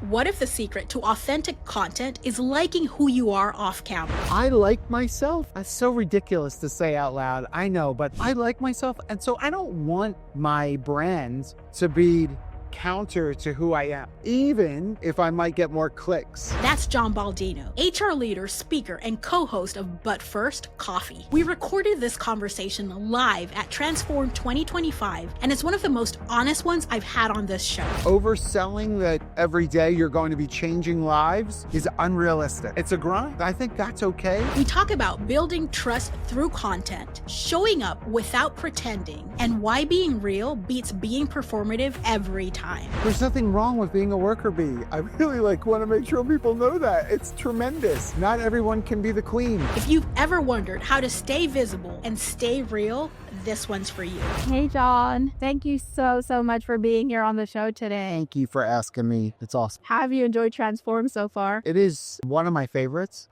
What if the secret to authentic content is liking who you are off camera? I like myself. That's so ridiculous to say out loud. I know, but I like myself. And so I don't want my brand to be counter to who I am, even if I might get more clicks. That's John Baldino, HR leader, speaker, and co-host of But First Coffee. We recorded this conversation live at Transform 2025, and it's one of the most honest ones I've had on this show. Overselling that every day you're going to be changing lives is unrealistic. It's a grind. I think that's okay. We talk about building trust through content, showing up without pretending, and why being real beats being performative every time. There's nothing wrong with being a worker bee. I really want to make sure people know that. It's tremendous. Not everyone can be the queen. If you've ever wondered how to stay visible and stay real, this one's for you. Hey, John. Thank you so much for being here on the show today. Thank you for asking me. It's awesome. Have you enjoyed Transform so far? It is one of my favorites.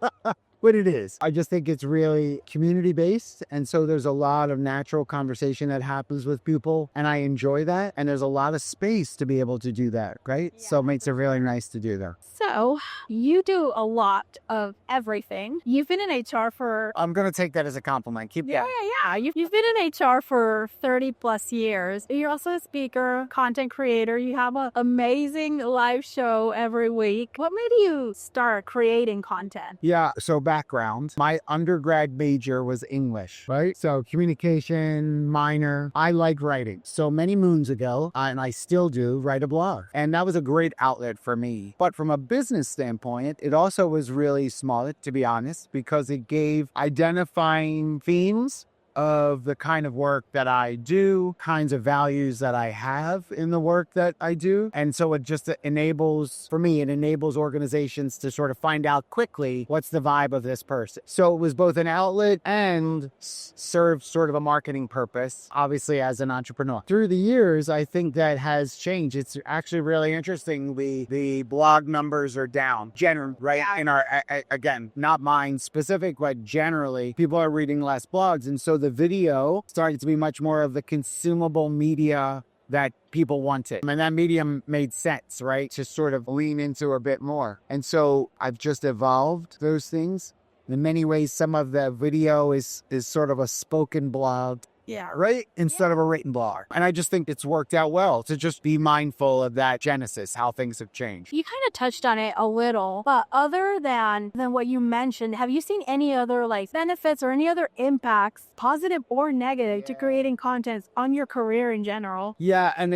But it is. I just think it's really community-based. And so there's a lot of natural conversation that happens with people. And I enjoy that. And there's a lot of space to be able to do that, right? Yeah. So it makes it really nice to do there. So you do a lot of everything. You've been in HR for... I'm going to take that as a compliment. Keep going. Yeah. You've been in HR for 30 plus years. You're also a speaker, content creator. You have an amazing live show every week. What made you start creating content? Yeah. So background, my undergrad major was English, right? So communication minor. I like writing. So many moons ago, and I still do, write a blog. And that was a great outlet for me. But from a business standpoint, it also was really smart, to be honest, because it gave identifying themes of the kind of work that I do, kinds of values that I have in the work that I do. And so it just enables, for me, it enables organizations to sort of find out quickly what's the vibe of this person. So it was both an outlet and served sort of a marketing purpose, obviously as an entrepreneur. Through the years, I think that has changed. It's actually really interesting. The blog numbers are down, right? In our, again, not mine specific, but generally people are reading less blogs. And so the video started to be much more of the consumable media that people wanted. And that medium made sense, right? To sort of lean into a bit more. And so I've just evolved those things. In many ways, some of the video is sort of a spoken blog. Yeah, right? Instead of a written blog. And I just think it's worked out well to just be mindful of that genesis, how things have changed. You kind of touched on it a little, but other than what you mentioned, have you seen any other benefits or any other impacts, positive or negative, to creating content on your career in general? Yeah, and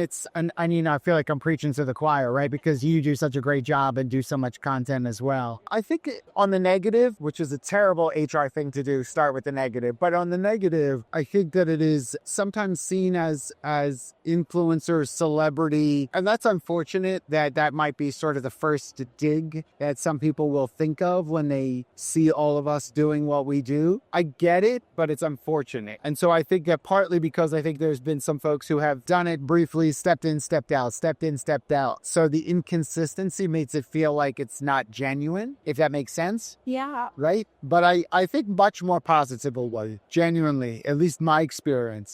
I feel like I'm preaching to the choir, right? Because you do such a great job and do so much content as well. I think on the negative, which is a terrible HR thing to do, start with the negative. But on the negative, I think that it is sometimes seen as influencer, celebrity. And that's unfortunate that might be sort of the first dig that some people will think of when they see all of us doing what we do. I get it, but it's unfortunate. And so I think that partly because I think there's been some folks who have done it briefly, stepped in, stepped out, stepped in, stepped out. So the inconsistency makes it feel like it's not genuine, if that makes sense. Yeah. Right? But I think much more positively, genuinely, at least my experience.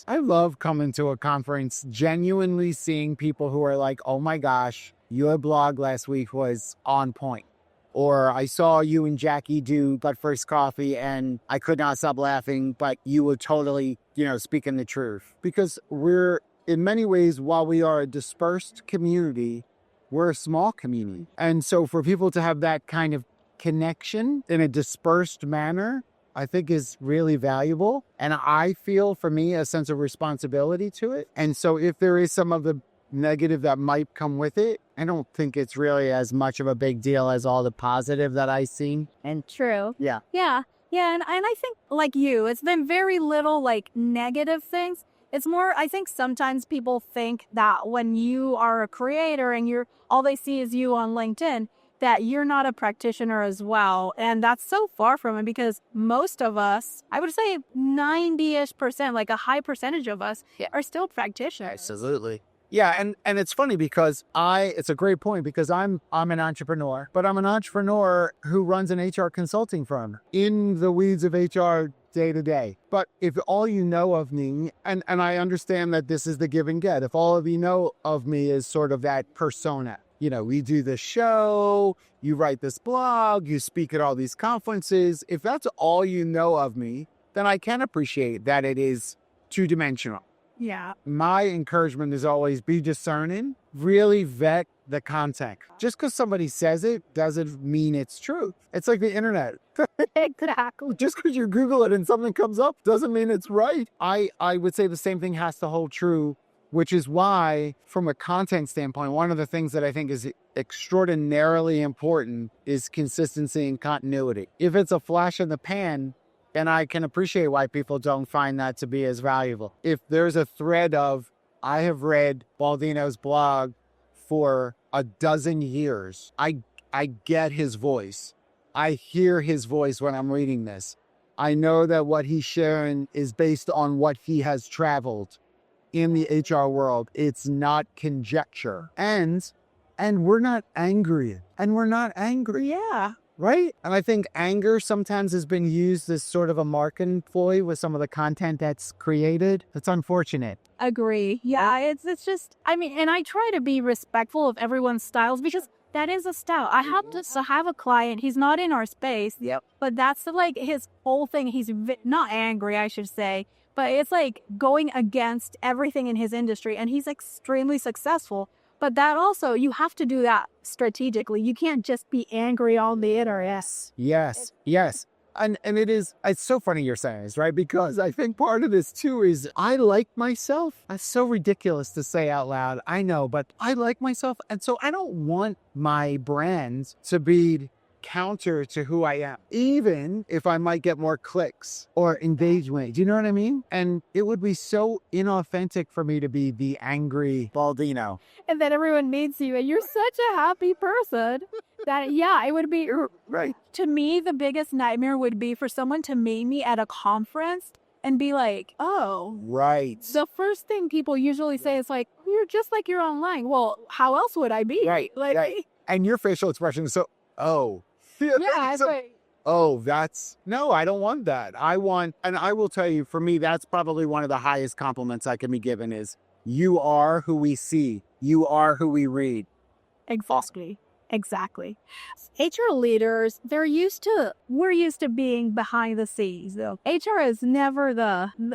I love coming to a conference, genuinely seeing people who are like, oh my gosh, your blog last week was on point. Or I saw you and Jackie do But First Coffee and I could not stop laughing, but you were totally, speaking the truth. Because we're, in many ways, while we are a dispersed community, we're a small community. And so for people to have that kind of connection in a dispersed manner, I think is really valuable. And I feel, for me, a sense of responsibility to it. And so if there is some of the negative that might come with it, I don't think it's really as much of a big deal as all the positive that I see. And true. Yeah. Yeah. And I think, like you, it's been very little negative things. It's more, I think sometimes people think that when you are a creator and all they see is you on LinkedIn, that you're not a practitioner as well. And that's so far from it, because most of us, I would say 90-ish%, a high percentage of us are still practitioners. Absolutely. Yeah, and it's funny because it's a great point, because I'm an entrepreneur, but I'm an entrepreneur who runs an HR consulting firm in the weeds of HR day to day. But if all you know of me, and I understand that this is the give and get, if all of you know of me is sort of that persona, we do this show, you write this blog, you speak at all these conferences. If that's all you know of me, then I can appreciate that it is two-dimensional. Yeah. My encouragement is always be discerning, really vet the content. Just because somebody says it doesn't mean it's true. It's like the internet. Exactly. Just because you Google it and something comes up doesn't mean it's right. I would say the same thing has to hold true, which is why, from a content standpoint, one of the things that I think is extraordinarily important is consistency and continuity. If it's a flash in the pan, and I can appreciate why people don't find that to be as valuable. If there's a thread of, I have read Baldino's blog for a dozen years, I get his voice. I hear his voice when I'm reading this. I know that what he's sharing is based on what he has traveled in the HR world. It's not conjecture. And we're not angry. Yeah. Right? And I think anger sometimes has been used as sort of a marketing ploy with some of the content that's created. It's unfortunate. Agree. Yeah, it's just, I mean, and I try to be respectful of everyone's styles because that is a style. I have to have a client. He's not in our space. Yep. But that's like his whole thing. He's not angry, I should say, but it's like going against everything in his industry, and he's extremely successful. But that also, you have to do that strategically. You can't just be angry on the internet. Yes. And it's so funny you're saying this, right? Because I think part of this too is I like myself. That's so ridiculous to say out loud. I know, but I like myself. And so I don't want my brand to be counter to who I am, even if I might get more clicks or engagement. Do you know what I mean? And it would be so inauthentic for me to be the angry Baldino. And then everyone meets you and you're such a happy person that, yeah, it would be Right. To me, the biggest nightmare would be for someone to meet me at a conference and be like, oh, Right. the first thing people usually say is like, you're just like you're online. Well, how else would I be? Right. Like, Right. And your facial expression is so, oh. Yeah, it's like, oh, no, I don't want that. And I will tell you, for me, that's probably one of the highest compliments I can be given is, you are who we see. You are who we read. Exactly. HR leaders, we're used to being behind the scenes. Though HR is never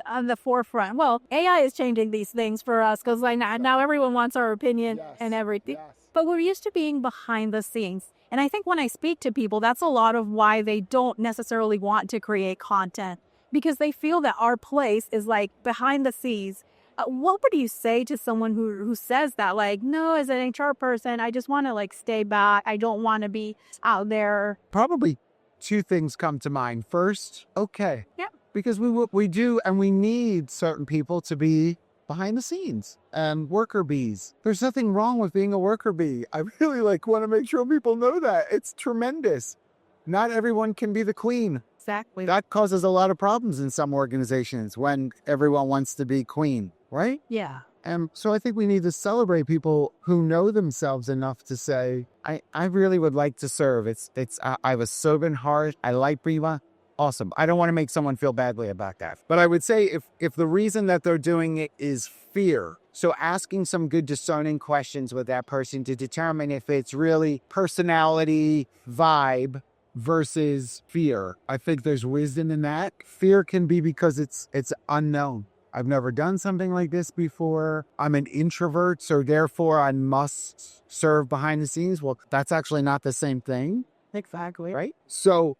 on the forefront. Well, AI is changing these things for us because now everyone wants our opinion and everything. Yes. But we're used to being behind the scenes. And I think when I speak to people, that's a lot of why they don't necessarily want to create content, because they feel that our place is like behind the scenes. What would you say to someone who says that? Like, no, as an HR person, I just want to like stay back. I don't want to be out there. Probably two things come to mind. First, okay. Yeah. Because we do, and we need certain people to be behind the scenes and worker bees. There's nothing wrong with being a worker bee. I really want to make sure people know that. It's tremendous. Not everyone can be the queen. Exactly. That causes a lot of problems in some organizations when everyone wants to be queen, right? Yeah. And so I think we need to celebrate people who know themselves enough to say, I really would like to serve. I have a servant heart. I like Prima. Awesome. I don't want to make someone feel badly about that. But I would say if the reason that they're doing it is fear, so asking some good discerning questions with that person to determine if it's really personality, vibe, versus fear. I think there's wisdom in that. Fear can be because it's unknown. I've never done something like this before. I'm an introvert, so therefore I must serve behind the scenes. Well, that's actually not the same thing. Exactly. Right? So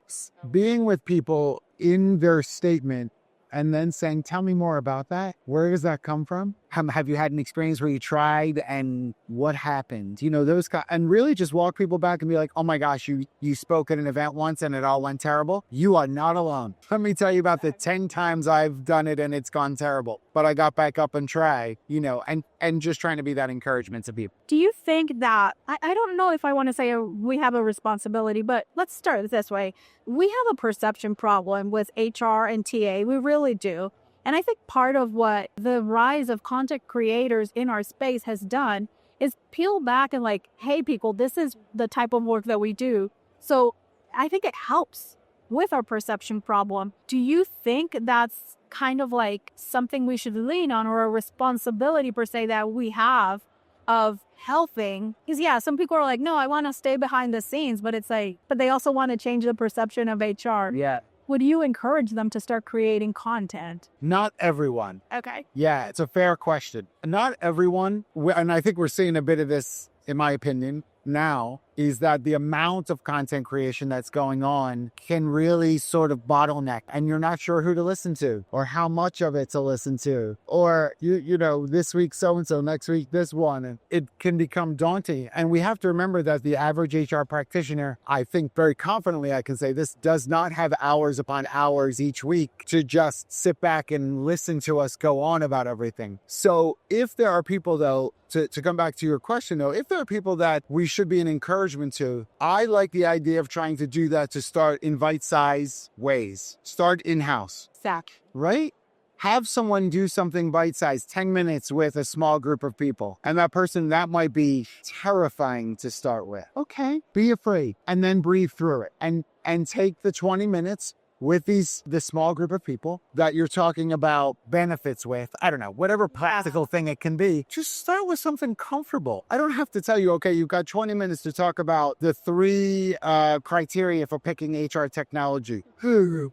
being with people in their statement and then saying, tell me more about that. Where does that come from? Have you had an experience where you tried and what happened? You know, those and really just walk people back and be like, oh my gosh, you spoke at an event once and it all went terrible. You are not alone. Let me tell you about the 10 times I've done it and it's gone terrible, but I got back up and tried, and just trying to be that encouragement to people. Do you think that, I don't know if I want to say we have a responsibility, but let's start this way. We have a perception problem with HR and TA. We really do. And I think part of what the rise of content creators in our space has done is peel back and like, hey, people, this is the type of work that we do. So I think it helps with our perception problem. Do you think that's kind of like something we should lean on, or a responsibility per se that we have of helping. Because yeah, some people are like, no, I want to stay behind the scenes, but it's like, but they also want to change the perception of HR. Yeah. Would you encourage them to start creating content? Not everyone. Okay. Yeah, it's a fair question. Not everyone, and I think we're seeing a bit of this, in my opinion, now, is that the amount of content creation that's going on can really sort of bottleneck, and you're not sure who to listen to or how much of it to listen to, or you know, this week so-and-so, next week this one, and it can become daunting. And we have to remember that the average HR practitioner, I think very confidently I can say this, does not have hours upon hours each week to just sit back and listen to us go on about everything. So if there are people, though, to come back to your question, though, if there are people that we should be an encouragement to, I like the idea of trying to do that, to start in bite-sized ways. Start in-house. Exactly. Right? Have someone do something bite-sized, 10 minutes with a small group of people. And that person, that might be terrifying to start with. Okay, be afraid and then breathe through it. And take the 20 minutes with this small group of people that you're talking about benefits with, I don't know, whatever practical thing it can be, just start with something comfortable. I don't have to tell you, okay, you've got 20 minutes to talk about the 3 criteria for picking HR technology.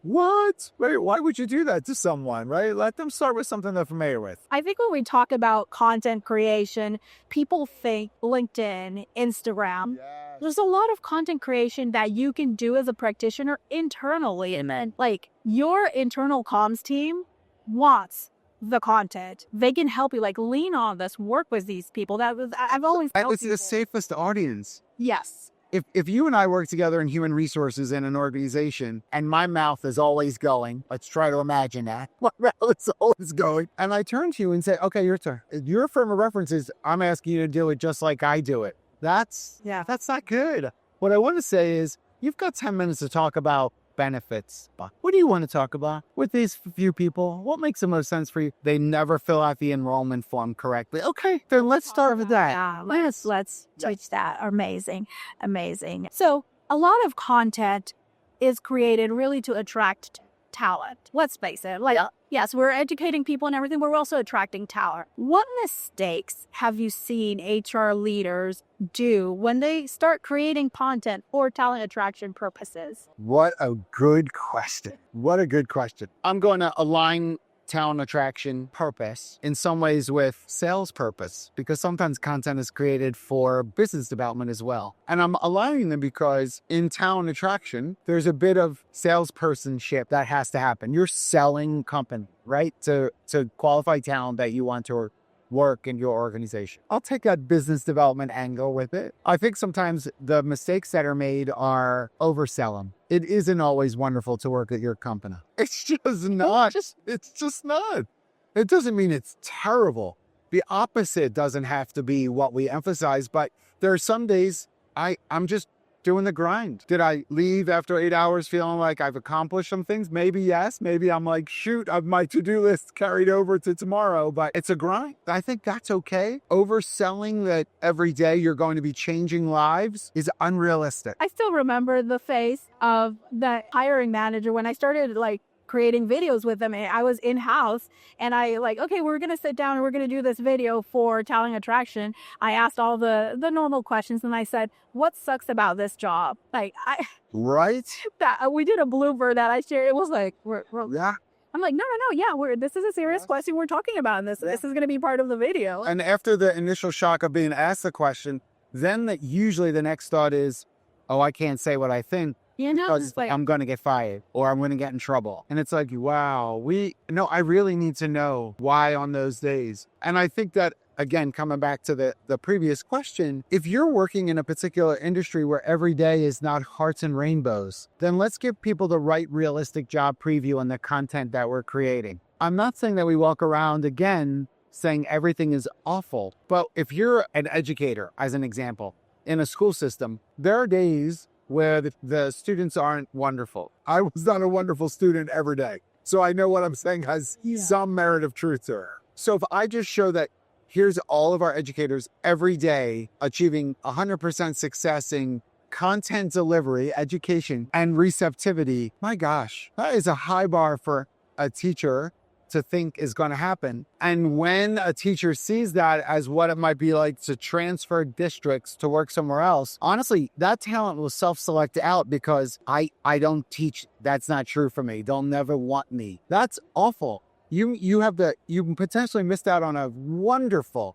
What? Wait, why would you do that to someone, right? Let them start with something they're familiar with. I think when we talk about content creation, people think LinkedIn, Instagram. There's a lot of content creation that you can do as a practitioner internally. And then, like, your internal comms team wants the content. They can help you, like, lean on this, work with these people. I've always felt It's the safest audience. Yes. If you and I work together in human resources in an organization and my mouth is always going, let's try to imagine that. My mouth is always going. And I turn to you and say, okay, your turn. Your firm of reference is, I'm asking you to do it just like I do it. That's not good. What I want to say is, you've got 10 minutes to talk about benefits. What do you want to talk about with these few people? What makes the most sense for you? They never fill out the enrollment form correctly. Okay, then let's start with that. Yeah, let's teach that. Amazing. So a lot of content is created really to attract talent. Let's face it. Yes, we're educating people and everything, but we're also attracting talent. What mistakes have you seen HR leaders do when they start creating content for talent attraction purposes? What a good question. I'm going to align talent attraction purpose in some ways with sales purpose, because sometimes content is created for business development as well. And I'm aligning them because in talent attraction, there's a bit of salespersonship that has to happen. You're selling company, right? To qualify talent that you want to work in your organization. I'll take that business development angle with it. I think sometimes the mistakes that are made are overselling. It isn't always wonderful to work at your company. It's just not. It's just not. It doesn't mean it's terrible. The opposite doesn't have to be what we emphasize, but there are some days I'm just doing the grind. Did I leave after 8 hours feeling like I've accomplished some things? Maybe yes. Maybe I'm like, shoot, my to-do list carried over to tomorrow, but it's a grind. I think that's okay. Overselling that every day you're going to be changing lives is unrealistic. I still remember the face of the hiring manager when I started creating videos with them. I was in-house and okay, we're going to sit down and we're going to do this video for talent attraction. I asked all the normal questions and I said, what sucks about this job? Right? We did a blooper that I shared. It was like, yeah. I'm like, no. Yeah, this is a serious question we're talking about. And this is going to be part of the video. And after the initial shock of being asked the question, then usually the next thought is, oh, I can't say what I think. Because I'm going to get fired or I'm going to get in trouble. And it's like, wow, I really need to know why on those days. And I think that, again, coming back to the previous question, if you're working in a particular industry where every day is not hearts and rainbows, then let's give people the right realistic job preview on the content that we're creating. I'm not saying that we walk around again saying everything is awful, but if you're an educator, as an example, in a school system, there are days where the students aren't wonderful. I was not a wonderful student every day. So I know what I'm saying has some merit of truth to it. So if I just show that here's all of our educators every day achieving 100% success in content delivery, education, and receptivity, my gosh, that is a high bar for a teacher to think is going to happen. And when a teacher sees that as what it might be like to transfer districts to work somewhere else, honestly, that talent will self-select out because I don't teach. That's not true for me. They'll never want me. That's awful. You potentially missed out on a wonderful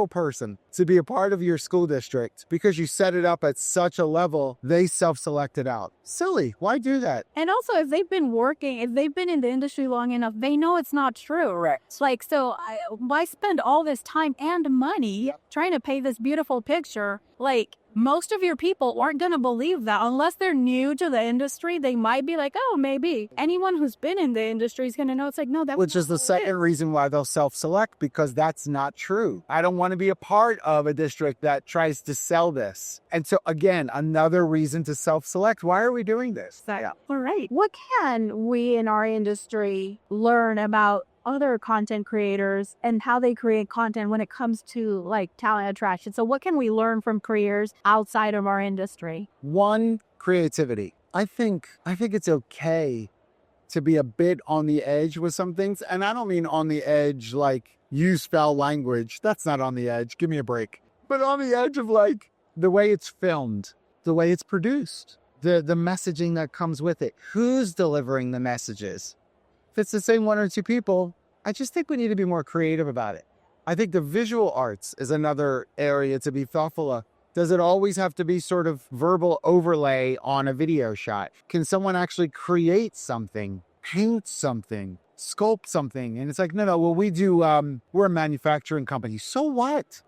person to be a part of your school district because you set it up at such a level, they self-selected out. Silly. Why do that? And also, if they've been in the industry long enough, they know it's not true. Correct. It's like, so why spend all this time and money trying to paint this beautiful picture? Like, most of your people aren't going to believe that unless they're new to the industry. They might be like, oh, maybe. Anyone who's been in the industry is going to know it's like, no, that Which is the second reason why they'll self-select, because that's not true. I don't want to be a part of a district that tries to sell this. And so again, another reason to self-select. Why are we doing this? Yeah. All right. What can we in our industry learn about other content creators and how they create content when it comes to like talent attraction? So what can we learn from careers outside of our industry? One, creativity. I think it's okay to be a bit on the edge with some things. And I don't mean on the edge like use foul language. That's not on the edge. Give me a break. But on the edge of like the way it's filmed, the way it's produced, the messaging that comes with it. Who's delivering the messages? If it's the same one or two people, I just think we need to be more creative about it. I think the visual arts is another area to be thoughtful of. Does it always have to be sort of verbal overlay on a video shot? Can someone actually create something, paint something, sculpt something? And it's like, no, well, we're a manufacturing company. So what?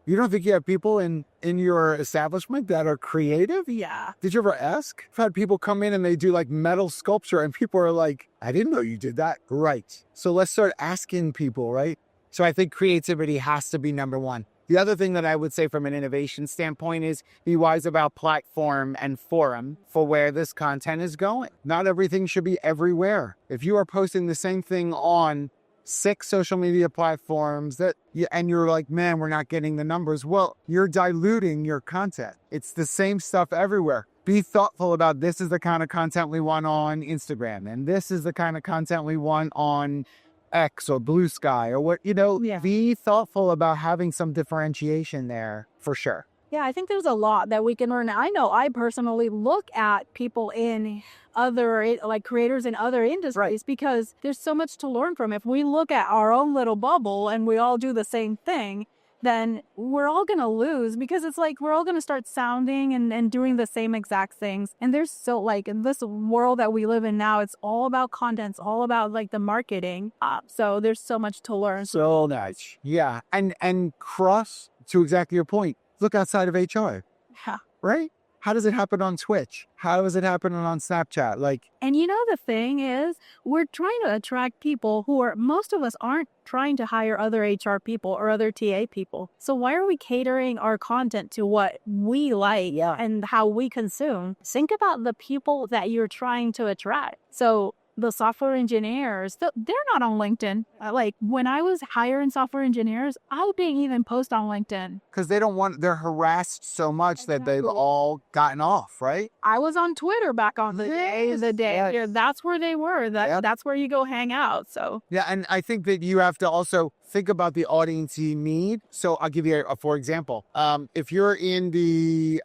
You don't think you have people in your establishment that are creative? Yeah. Did you ever ask? I've had people come in and they do like metal sculpture and people are like, I didn't know you did that. Right. So let's start asking people, right? So I think creativity has to be number one. The other thing that I would say from an innovation standpoint is be wise about platform and forum for where this content is going. Not everything should be everywhere. If you are posting the same thing on 6 social media platforms and you're like, man, we're not getting the numbers. Well, you're diluting your content. It's the same stuff everywhere. Be thoughtful about this is the kind of content we want on Instagram. And this is the kind of content we want on X or Blue Sky or what, Be thoughtful about having some differentiation there for sure. Yeah, I think there's a lot that we can learn. I know I personally look at people in other, like creators in other industries, because there's so much to learn from. If we look at our own little bubble and we all do the same thing, then we're all going to lose, because it's like we're all going to start sounding and doing the same exact things. And there's so like in this world that we live in now, it's all about content. It's all about like the marketing. So there's so much to learn. So nice. Yeah. And cross to exactly your point. Look outside of HR. Yeah. Right? How does it happen on Twitch? How is it happening on Snapchat? And the thing is, we're trying to attract people most of us aren't trying to hire other HR people or other TA people. So why are we catering our content to what we like and how we consume? Think about the people that you're trying to attract. So the software engineers, they're not on LinkedIn. Like when I was hiring software engineers, I didn't even post on LinkedIn. Because they're harassed so much that they've all gotten off, right? I was on Twitter back on the day. Yeah, that's where they were. That's where you go hang out. So yeah, and I think that you have to also think about the audience you need. So I'll give you for example. If you're in the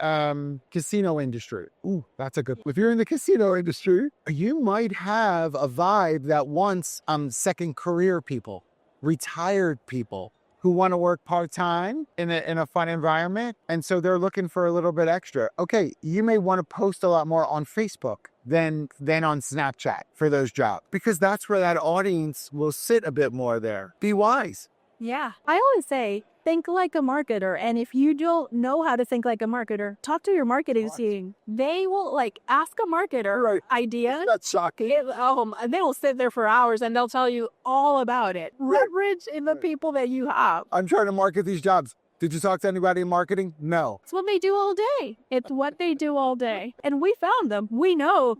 casino industry, if you're in the casino industry, you might have a vibe that wants second career people, retired people who want to work part-time in a fun environment. And so they're looking for a little bit extra. Okay, you may want to post a lot more on Facebook than on Snapchat for those jobs, because that's where that audience will sit a bit more there. Be wise. Yeah. I always say, think like a marketer. And if you don't know how to think like a marketer, talk to your marketing team. They will ask a marketer idea. That's shocking. They will sit there for hours and they'll tell you all about it. Leverage in the people that you have. I'm trying to market these jobs. Did you talk to anybody in marketing? No. It's what they do all day. It's what they do all day. And we found them. We know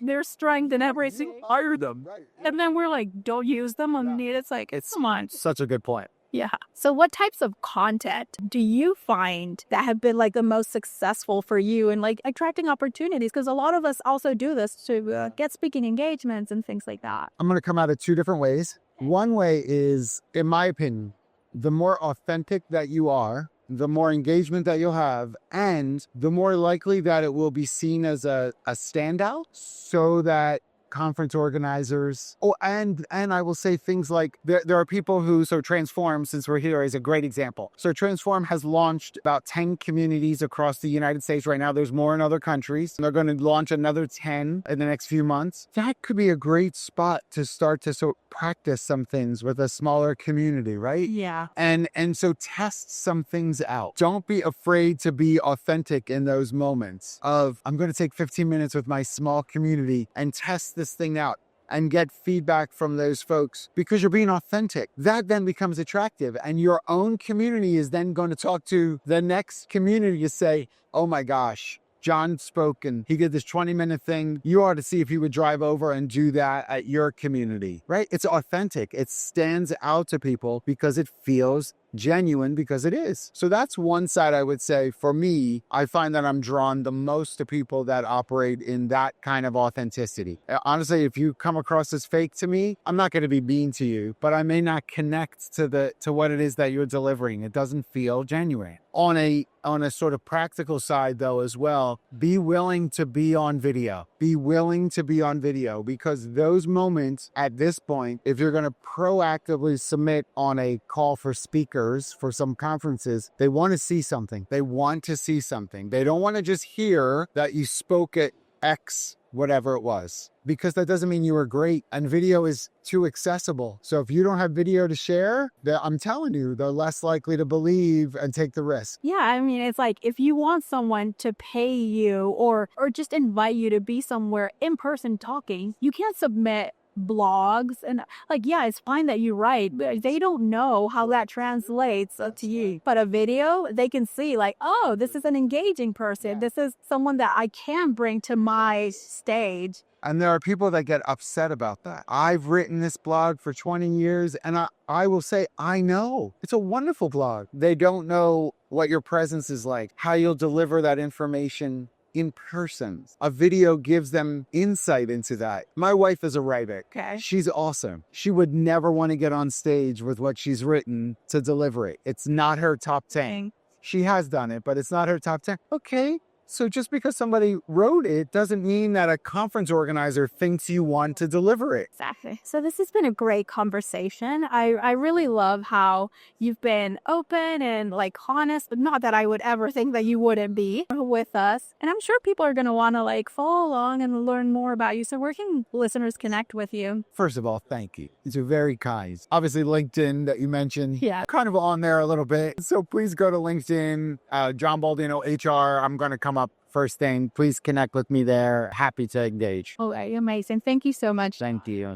their strength and everything. Hire them. And then we're like, don't use them. It's like, come on. Such a good point. Yeah. So what types of content do you find that have been like the most successful for you in like attracting opportunities? Because a lot of us also do this to get speaking engagements and things like that. I'm going to come at it two different ways. One way is, in my opinion, the more authentic that you are, the more engagement that you'll have, and the more likely that it will be seen as a standout, so that conference organizers, and I will say things like there are people who, so Transform, since we're here, is a great example. So Transform has launched about 10 communities across the United States right now. There's more in other countries. They're going to launch another 10 in the next few months. That could be a great spot to start to practice some things with a smaller community, right? Yeah. And so test some things out. Don't be afraid to be authentic in those moments of, I'm going to take 15 minutes with my small community and test this thing out and get feedback from those folks, because you're being authentic. That then becomes attractive, and your own community is then going to talk to the next community to say, oh my gosh, John spoke and he did this 20-minute thing. You ought to see if he would drive over and do that at your community, right? It's authentic. It stands out to people because it feels genuine, because it is. So that's one side. I would say for me, I find that I'm drawn the most to people that operate in that kind of authenticity. Honestly, if you come across as fake to me, I'm not going to be mean to you, but I may not connect to what it is that you're delivering. It doesn't feel genuine. On a sort of practical side, though, as well, be willing to be on video. Be willing to be on video, because those moments at this point, if you're going to proactively submit on a call for speakers for some conferences, they want to see something. They want to see something. They don't want to just hear that you spoke at X, whatever it was, because that doesn't mean you were great. And video is too accessible. So if you don't have video to share, I'm telling you, they're less likely to believe and take the risk. Yeah, I mean, it's like if you want someone to pay you or just invite you to be somewhere in person talking, you can't submit blogs and like, yeah, it's fine that you write, but they don't know how that translates to you. But a video, they can see like, oh, this is an engaging person. This is someone that I can bring to my stage. And there are people that get upset about that. I've written this blog for 20 years, and I will say, I know. It's a wonderful blog. They don't know what your presence is like, how you'll deliver that information in person. A video gives them insight into that. My wife is a writer. Okay. She's awesome. She would never want to get on stage with what she's written to deliver it. It's not her top 10. She has done it, but it's not her top 10. Okay. So just because somebody wrote it doesn't mean that a conference organizer thinks you want to deliver it. Exactly. So this has been a great conversation. I really love how you've been open and like honest, but not that I would ever think that you wouldn't be with us. And I'm sure people are going to want to like follow along and learn more about you. So where can listeners connect with you? First of all, thank you. It's very kind. Obviously, LinkedIn that you mentioned, Yeah, kind of on there a little bit. So please go to LinkedIn, John Baldino HR. I'm going to come up first thing. Please connect with me there. Happy to engage. okay, amazing. Thank you so much. Thank you.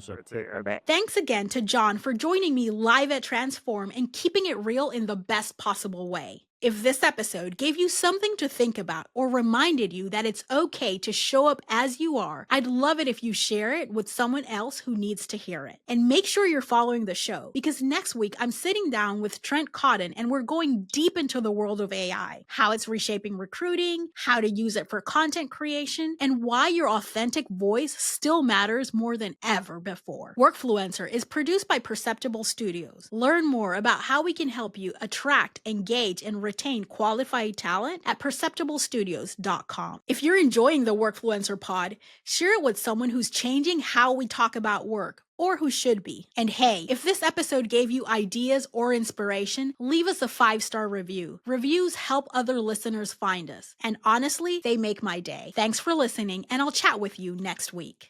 Thanks again to John for joining me live at Transform and keeping it real in the best possible way. If this episode gave you something to think about or reminded you that it's okay to show up as you are, I'd love it if you share it with someone else who needs to hear it. And make sure you're following the show, because next week I'm sitting down with Trent Cotton and we're going deep into the world of AI, how it's reshaping recruiting, how to use it for content creation, and why your authentic voice still matters more than ever before. Workfluencer is produced by Perceptible Studios. Learn more about how we can help you attract, engage, and retain qualified talent at perceptiblestudios.com. If you're enjoying the Workfluencer pod, share it with someone who's changing how we talk about work, or who should be. And hey, if this episode gave you ideas or inspiration, leave us a 5-star review. Reviews help other listeners find us, and honestly, they make my day. Thanks for listening, and I'll chat with you next week.